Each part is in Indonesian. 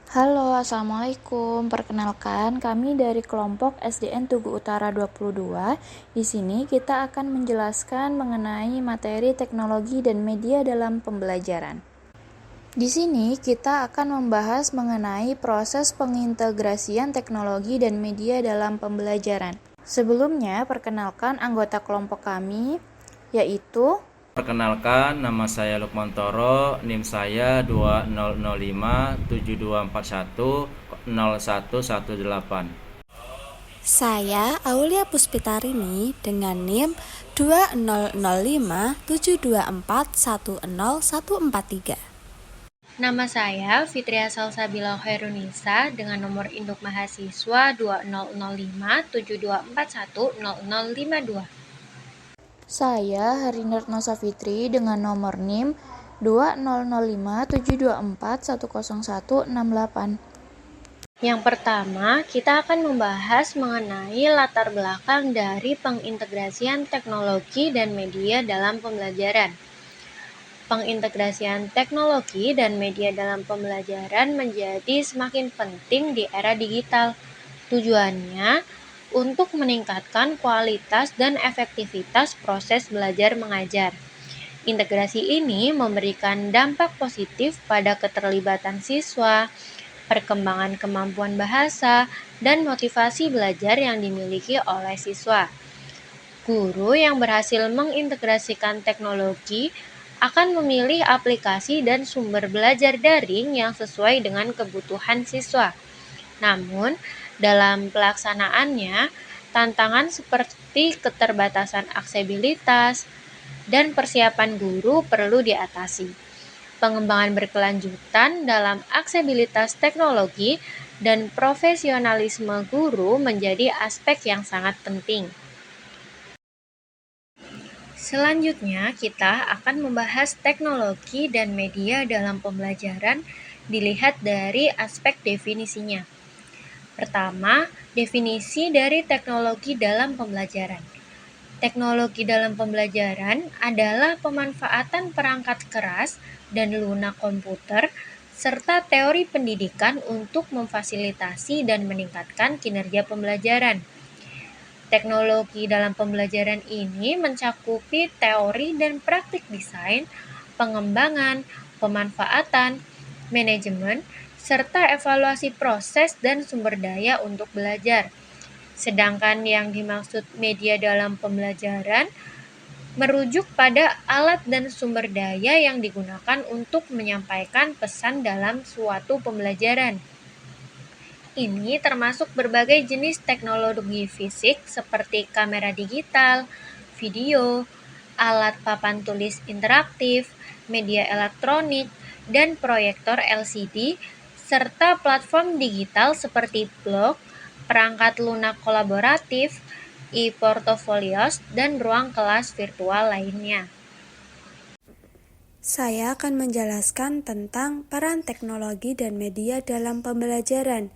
Halo, Assalamualaikum. Perkenalkan, kami dari kelompok SDN Tugu Utara 22. Di sini kita akan menjelaskan mengenai materi teknologi dan media dalam pembelajaran. Di sini kita akan membahas mengenai proses pengintegrasian teknologi dan media dalam pembelajaran. Sebelumnya, perkenalkan anggota kelompok kami, yaitu Perkenalkan, nama saya Lukman Toro, NIM saya 2005 7241 0118. Saya Aulia Puspitarini dengan NIM 200572410143. Nama saya Fitria Salsabila Khairunisa dengan nomor induk mahasiswa 200572410052. saya Harinderno Safitri dengan nomor NIM 200572410168. Yang pertama, kita akan membahas mengenai latar belakang dari pengintegrasian teknologi dan media dalam pembelajaran. Pengintegrasian teknologi dan media dalam pembelajaran menjadi semakin penting di era digital. Tujuannya untuk meningkatkan kualitas dan efektivitas proses belajar mengajar. Integrasi ini memberikan dampak positif pada keterlibatan siswa, perkembangan kemampuan bahasa, dan motivasi belajar yang dimiliki oleh siswa. Guru yang berhasil mengintegrasikan teknologi akan memilih aplikasi dan sumber belajar daring yang sesuai dengan kebutuhan siswa. Namun, dalam pelaksanaannya, tantangan seperti keterbatasan aksesibilitas dan persiapan guru perlu diatasi. Pengembangan berkelanjutan dalam aksesibilitas teknologi dan profesionalisme guru menjadi aspek yang sangat penting. Selanjutnya, kita akan membahas teknologi dan media dalam pembelajaran dilihat dari aspek definisinya. Pertama, definisi dari teknologi dalam pembelajaran. Teknologi dalam pembelajaran adalah pemanfaatan perangkat keras dan lunak komputer serta teori pendidikan untuk memfasilitasi dan meningkatkan kinerja pembelajaran. Teknologi dalam pembelajaran ini mencakupi teori dan praktik desain, pengembangan, pemanfaatan, manajemen, serta evaluasi proses dan sumber daya untuk belajar. Sedangkan yang dimaksud media dalam pembelajaran merujuk pada alat dan sumber daya yang digunakan untuk menyampaikan pesan dalam suatu pembelajaran. Ini termasuk berbagai jenis teknologi fisik seperti kamera digital, video, alat papan tulis interaktif, media elektronik, dan proyektor LCD, serta platform digital seperti blog, perangkat lunak kolaboratif, e-portfolios, dan ruang kelas virtual lainnya. Saya akan menjelaskan tentang peran teknologi dan media dalam pembelajaran.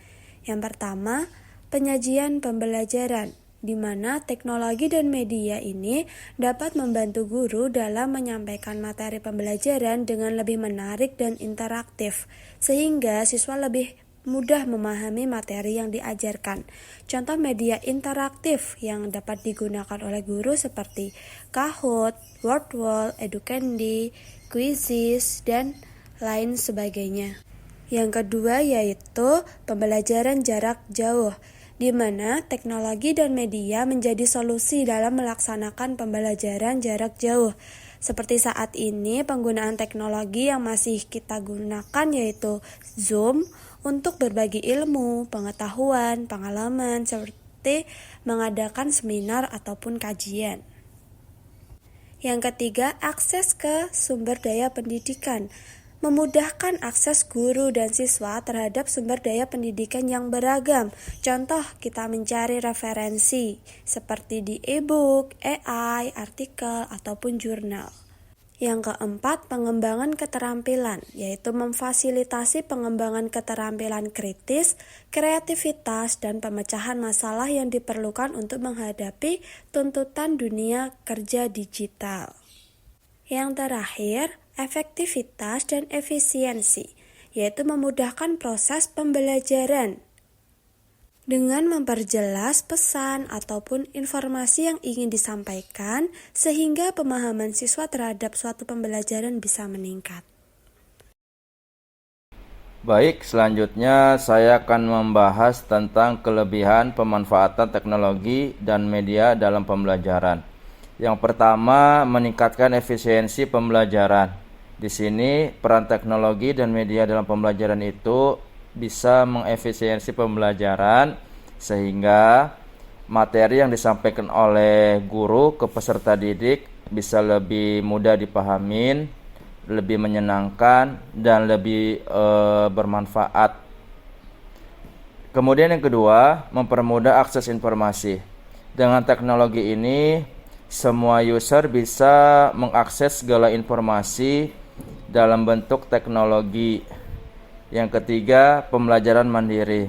Yang pertama, penyajian pembelajaran, di mana teknologi dan media ini dapat membantu guru dalam menyampaikan materi pembelajaran dengan lebih menarik dan interaktif, sehingga siswa lebih mudah memahami materi yang diajarkan. Contoh media interaktif yang dapat digunakan oleh guru seperti Kahoot, Wordwall, Educandy, Quizizz, dan lain sebagainya. Yang kedua yaitu pembelajaran jarak jauh, di mana teknologi dan media menjadi solusi dalam melaksanakan pembelajaran jarak jauh. Seperti saat ini penggunaan teknologi yang masih kita gunakan yaitu Zoom untuk berbagi ilmu, pengetahuan, pengalaman seperti mengadakan seminar ataupun kajian. Yang ketiga, akses ke sumber daya pendidikan, memudahkan akses guru dan siswa terhadap sumber daya pendidikan yang beragam. Contoh, kita mencari referensi seperti di e-book, AI, artikel, ataupun jurnal. Yang keempat, pengembangan keterampilan, yaitu memfasilitasi pengembangan keterampilan kritis, kreativitas, dan pemecahan masalah yang diperlukan untuk menghadapi tuntutan dunia kerja digital. Yang terakhir, efektivitas dan efisiensi, yaitu memudahkan proses pembelajaran dengan memperjelas pesan ataupun informasi yang ingin disampaikan sehingga pemahaman siswa terhadap suatu pembelajaran bisa meningkat. Baik, selanjutnya saya akan membahas tentang kelebihan pemanfaatan teknologi dan media dalam pembelajaran. Yang pertama, meningkatkan efisiensi pembelajaran. Di sini, peran teknologi dan media dalam pembelajaran itu bisa mengefisiensi pembelajaran sehingga materi yang disampaikan oleh guru ke peserta didik bisa lebih mudah dipahamin, lebih menyenangkan, dan lebih bermanfaat. Kemudian yang kedua, mempermudah akses informasi. Dengan teknologi ini, semua user bisa mengakses segala informasi dalam bentuk teknologi. Yang ketiga, pembelajaran mandiri.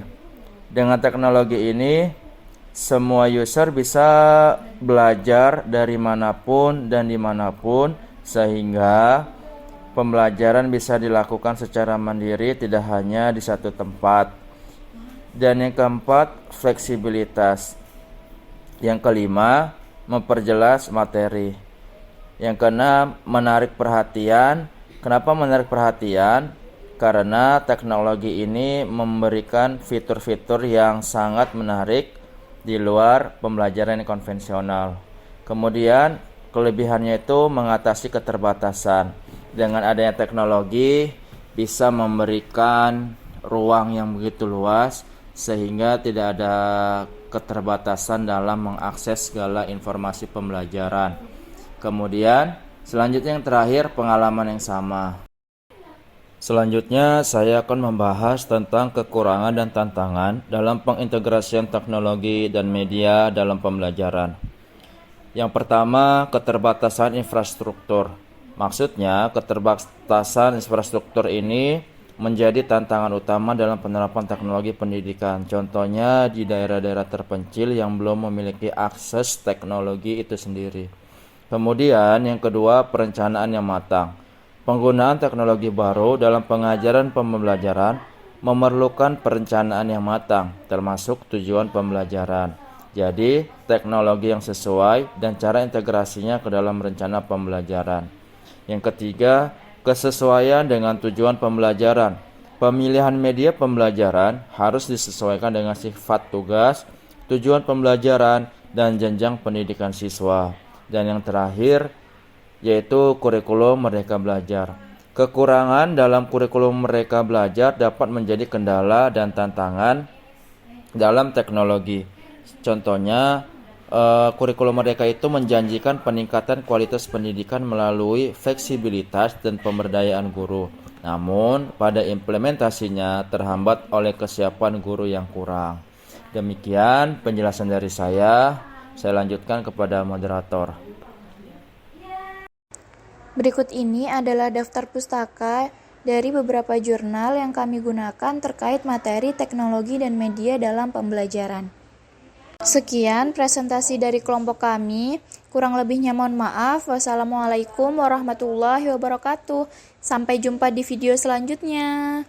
Dengan teknologi ini, semua user bisa belajar dari manapun dan dimanapun, sehingga pembelajaran bisa dilakukan secara mandiri, tidak hanya di satu tempat. Dan yang keempat, fleksibilitas. Yang kelima, memperjelas materi. Yang keenam, menarik perhatian. Kenapa menarik perhatian? Karena teknologi ini memberikan fitur-fitur yang sangat menarik di luar pembelajaran yang konvensional. Kemudian kelebihannya itu mengatasi keterbatasan. Dengan adanya teknologi bisa memberikan ruang yang begitu luas sehingga tidak ada keterbatasan dalam mengakses segala informasi pembelajaran. Kemudian selanjutnya yang terakhir, pengalaman yang sama. Selanjutnya saya akan membahas tentang kekurangan dan tantangan dalam pengintegrasian teknologi dan media dalam pembelajaran. Yang pertama, keterbatasan infrastruktur. Maksudnya, keterbatasan infrastruktur ini menjadi tantangan utama dalam penerapan teknologi pendidikan. Contohnya di daerah-daerah terpencil yang belum memiliki akses teknologi itu sendiri. Kemudian yang kedua, perencanaan yang matang. Penggunaan teknologi baru dalam pengajaran pembelajaran memerlukan perencanaan yang matang, termasuk tujuan pembelajaran. Jadi, teknologi yang sesuai dan cara integrasinya ke dalam rencana pembelajaran. Yang ketiga, kesesuaian dengan tujuan pembelajaran. Pemilihan media pembelajaran harus disesuaikan dengan sifat tugas, tujuan pembelajaran, dan jenjang pendidikan siswa. Dan yang terakhir, yaitu kurikulum Merdeka Belajar. Kekurangan dalam kurikulum Merdeka Belajar dapat menjadi kendala dan tantangan dalam teknologi. Contohnya, kurikulum Merdeka itu menjanjikan peningkatan kualitas pendidikan melalui fleksibilitas dan pemberdayaan guru. Namun, pada implementasinya terhambat oleh kesiapan guru yang kurang. Demikian penjelasan dari saya. Saya lanjutkan kepada moderator. Berikut ini adalah daftar pustaka dari beberapa jurnal yang kami gunakan terkait materi teknologi dan media dalam pembelajaran. Sekian presentasi dari kelompok kami. Kurang lebihnya mohon maaf. Wassalamualaikum warahmatullahi wabarakatuh. Sampai jumpa di video selanjutnya.